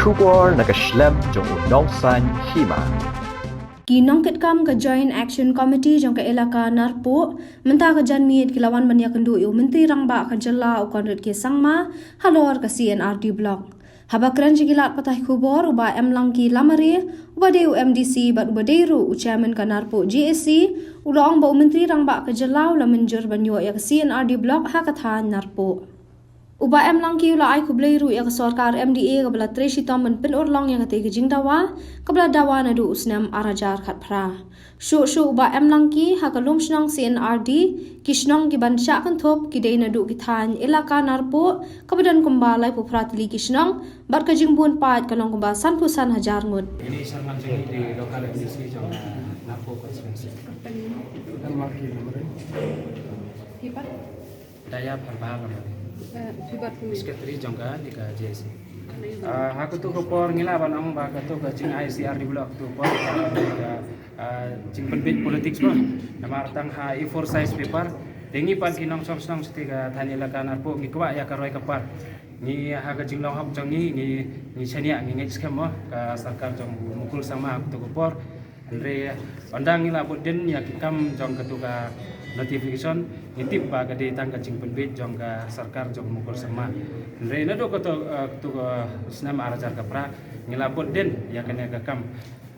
Shubor nakashlem jong unongsan hima. Kinong ketkam ke Joint Action Committee jong ke elaka Narpo mentah ke janmiet kilawan banyak kendu yu menteri rangba ke jela u konret ke sangma halor ke CNRD block. Habakran jigilat patah kubor uba emlangki lamari uba deu MDC bat uba deiru u chairman ke Narpo GSC udaong ba menteri rangba ke jela u la menjur banyo ya ke CNRD block hakathan Narpo. Uba emlangki ula ai kubleiru ya ke sorkar MDA kabla treshi tomen pen urlong yang kate gejing dawa kabla dawa nadu usnam arajar khat phra shu uba emlangki hakalum shnong CNRD kishnong ki bansha kan thop ki dei nadu ki than elaka Narpo kabadan kumba lai pu pratli kishnong bar ka jingbun pat kalong kumba sanpusan hajar ngut ini Salman Jeng di lokal MDC jong Narpo konstituensi Emlangki lamari. hipat daya perbahag hipat sekretari jongka di KJC. Aku tu kopor ngilaban ang baka tu ke jing ICR di blok tu por jing penbit politik semua. Nama tang A4 size paper. Tengi pan kinong song setiga thanila ka Narpo ngi kwa ya karoi kapar. Ni haga jing long hap jong ni chania ngi ngej skemo ka sarkar jong mukul sama aku tu kopor. Andre ondang ngilabut den ya kam jong ketuka notification ngitip ba gade tangka jing penbit jong ka sarkar jong mukul sama re na do ko to snam arajar kapra ngilabot den ya kene ka kam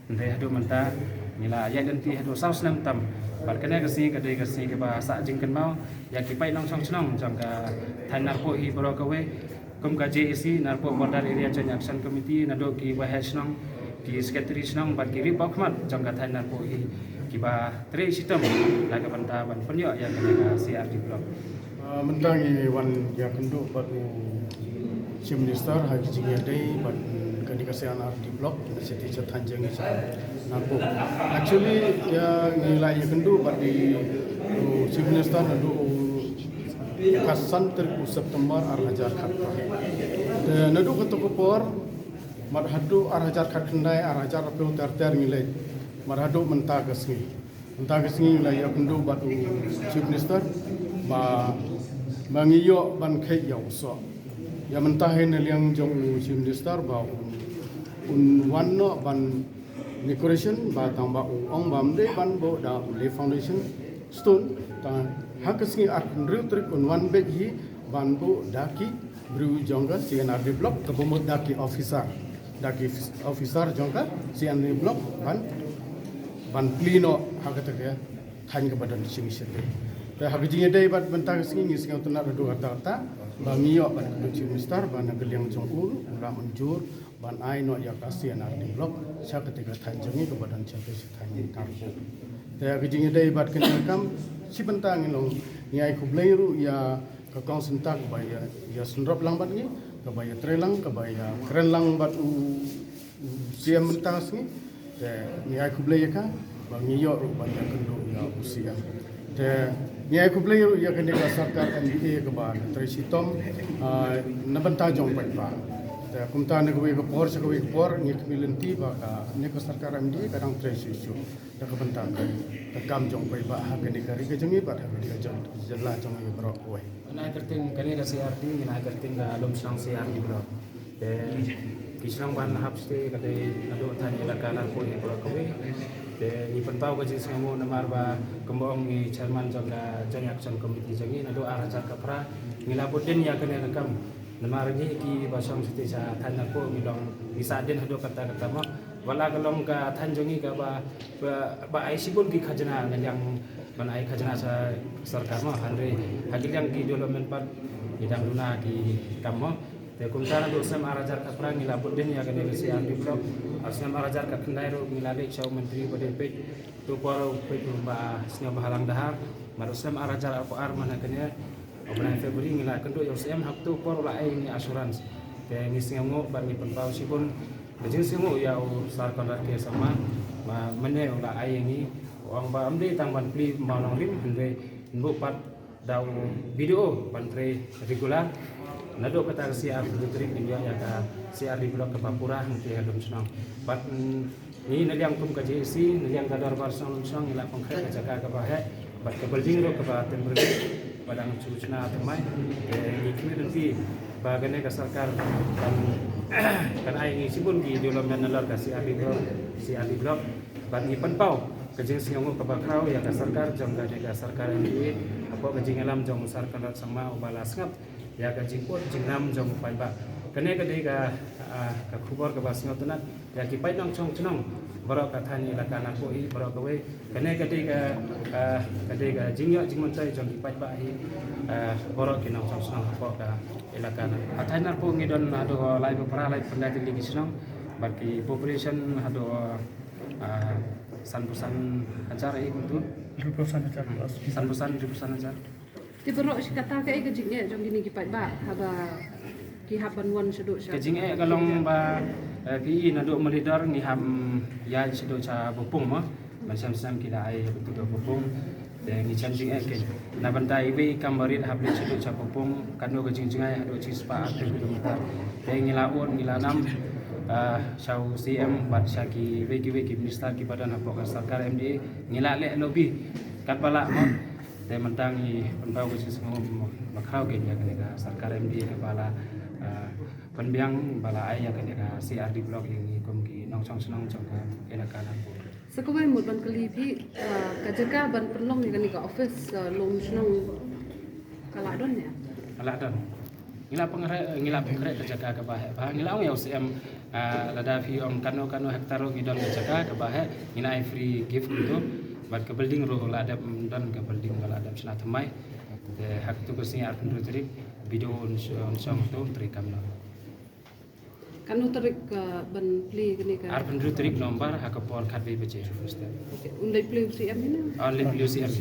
re hadu menta ngila ya ganti hadu saus nam tam bar kene ka si gade ka si ke ba sa jing kan mau ya ki pai nong song snong jong ka than Narpo hi bro ka we kum ka JEC Narpo Border Area Joint Action Committee na do ki wa snong ki sekretari snong bar ki ripok mat jong ka than Narpo hi kiba tre sistem laga bantaban penyo ya kena CRD blok Mentangi wan ya kendu batu Chief Minister haji jingia dei bat kani kasihan RD block seti tanjung isa Narpo. Actually ya nilai ya kendu bat di Chief Minister nadu kasan ter September arhajar khat. Nadu ketukupor mat hadu arhajar khat kendai arhajar apeu ter nilai marhadu mentah kesngi la ya kundu batu Chief Minister ba mangiyo ban khai ya uso ya mentah hen liang jong Chief Minister ba wanno ban decoration ba tamba ong bam de ban bo da le foundation stone ta hakesngi at ndru trik one bag hi ban bo daki bru jonga CNRD block to bo daki officer jonga CNRD block ban plino hakata ke than ke badan sing sete ta habijing dei bat bentang sing ngis ngau tuna do kata bangiyo ban Chief Minister ban geliang jong ula menjur ban ai no ya kasian ardi blok sa ketika than jengi ke badan sate than Narpo ta habijing dei bat ken kam si bentang long ngai ku bleiru ya ka kong sentak ba ya sunrop lang bat ni ka ba ya trelang ka ba ya kren lang bat siam bentang sing ni aku beli ka bang yo ru banyak kendu ya usia ni aku beli ru ya kene sarkar MDA ke ba tresi tom na banta jong pai ba kumta ne ko por se ko por ni kmilenti ba ka ne ko sarkar MDA kadang tresi su da ka banta ka kam jong pai ba ha kene kari ke jengi ba ha dia jalla jong ye bro oi na kerting kene ka CRD na kerting da lom sang CRD bro kisang ban hapste kade ado thani elaka Narpo ni bro kawe de ni pentau ka jis ngamu namar ba kembong ni chairman jongga Joint Action Committee jangi ado arajar kapra ngilabut den ya kene rekam namar ni ki basang sete sa than Narpo midong bisa den ado kata ma wala kalong ka than jongi ka ba ai sibul ki khajana yang man ai khajana sa sarkar ma hanre hagil yang ki development part idang luna ki kammo te kumtara do sam arajar ka prang ngilabut den ya kene CRD blok asam arajar ka kendai ro ngilale chau menteri bade pe to paro pe ba snya bahalang dahar marusam arajar alko ar mana kene obna Februari ngila kendo yo sem hak to paro la ai ni assurance te ni singo bar ni penpau sibun bejing singo ya sar kontrak ke sama ma mene la ai ni wang ba amde tangban pli maulong rim hande nbo pat daw video pantre regular nado kata CR Lutrik dia ya ka CR di blok ke Papura nanti hadum senang bat ni naliang tum ka JC naliang kadar bar senang ila konkret ka jaga ka bahe bat ke building ro ke ba tembrek padang sucna temai ni kini nanti bagane ka sarkar dan kan ai sibun gi dalam nalar ka CRD blok ban ni penpau kejing singongo ka bakrau ya ka sarkar jong ka sarkar ini apa kejing alam jong sarkar sama ubala sngap ya kejing pot jing nam jong pai ba kene kede ka khubor ka basngot na ya ki pai nang chong chnong borok ka thani la kana ko i borok ka we kene kede ka jingyo jingmon tai jong ki pai ba hi borok ki nang chong chnong ko ka ilakana athainar po ngidon ado lai pra lai pendati ligi chnong baki population ado san ajar itu 100% aja plus. san ajar Ti berok si kata ke ke jing jong gini ki pai ba haba ki haban wan seduk sya. kejing kalong ba ki na do melidar ni ham ya sedo cha bopung ma macam-macam kita ai betul do bopung de ni chanjing ke na bantai we kambarit habli sedo cha bopung kanu kejing jingai do cispa 2 kilometer de ngilaun ngilanam sau CM bat syaki weki minister ki badan apa sarkar MD ngilale lobby kat balak mo de mentangi penbau kejing semua makrau ke ya sarkar MD kepala penbiang bala ai ya ka CRD blok yang kom ki nong chong senong chong ka elakana po Sekawai mut ban kali pi ka jaga ban perlong ni ka office lom senong kala don ya. ala dan ngila pengre ka jaga ka bah ngila ya UCM lada fi om kano hektaro ki don jaga ka bah ngina ai free gift itu bat ke building ro la ada dan ke building bala ada sena temai de hak tu kesini arpun trik video on song tu trikam no Kan terik ban pli kini ka. arpun trik nomor hak por khat be beje Undai pli UCM ini. only UCM